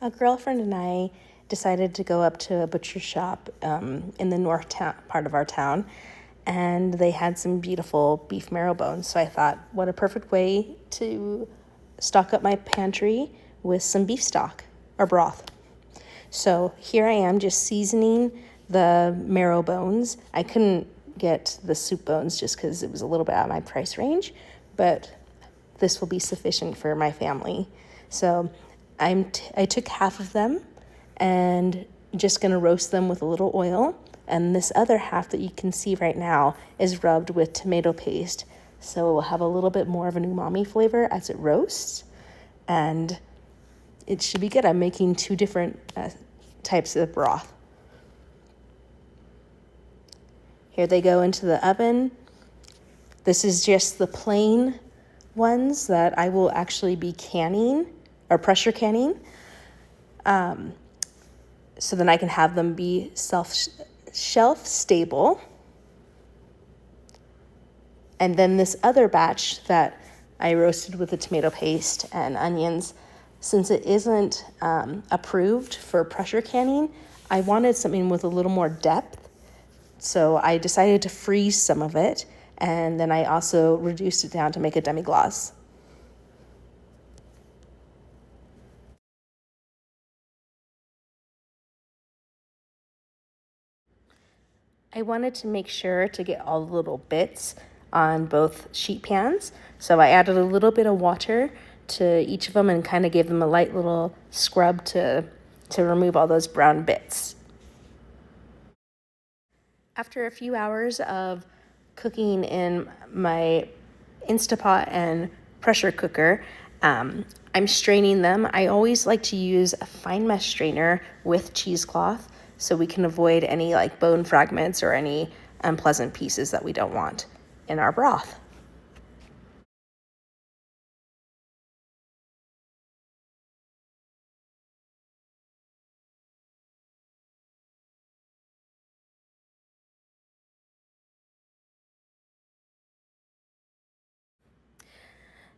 A girlfriend and I decided to go up to a butcher shop in the north part of our town, and they had some beautiful beef marrow bones. So I thought, what a perfect way to stock up my pantry with some beef stock or broth. So here I am just seasoning the marrow bones. I couldn't get the soup bones just because it was a little bit out of my price range, but this will be sufficient for my family. So I took half of them and just gonna roast them with a little oil. And this other half that you can see right now is rubbed with tomato paste. So it will have a little bit more of an umami flavor as it roasts. And it should be good. I'm making two different types of broth. Here they go into the oven. This is just the plain ones that I will actually be canning or pressure canning. So then I can have them be shelf stable. And then this other batch that I roasted with the tomato paste and onions, since it isn't approved for pressure canning, I wanted something with a little more depth. So I decided to freeze some of it, and then I also reduced it down to make a demi-glace. I wanted to make sure to get all the little bits on both sheet pans. So I added a little bit of water to each of them and kind of gave them a light little scrub to remove all those brown bits. After a few hours of cooking in my Instapot and pressure cooker, I'm straining them. I always like to use a fine mesh strainer with cheesecloth so we can avoid any like bone fragments or any unpleasant pieces that we don't want in our broth.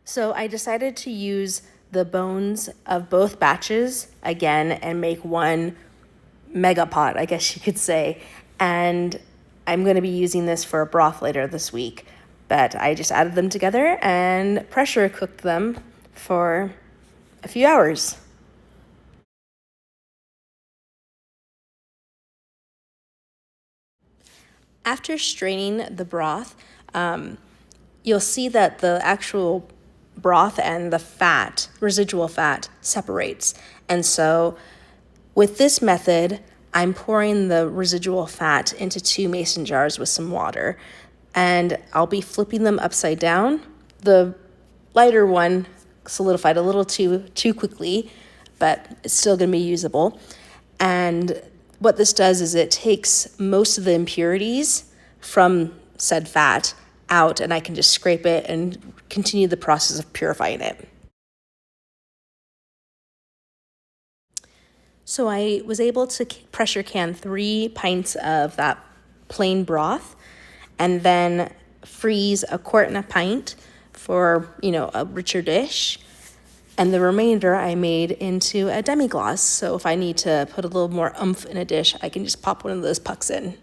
So I decided to use the bones of both batches again and make one mega pot, I guess you could say. And I'm going to be using this for a broth later this week. But I just added them together and pressure cooked them for a few hours. After straining the broth, you'll see that the actual broth and the fat, residual fat, separates. And so with this method, I'm pouring the residual fat into 2 mason jars with some water, and I'll be flipping them upside down. The lighter one solidified a little too quickly, but it's still going to be usable. And what this does is it takes most of the impurities from said fat out, and I can just scrape it and continue the process of purifying it. So I was able to pressure can 3 pints of that plain broth and then freeze 1/4 pint for, a richer dish. And the remainder I made into a demi-glace. So if I need to put a little more oomph in a dish, I can just pop one of those pucks in.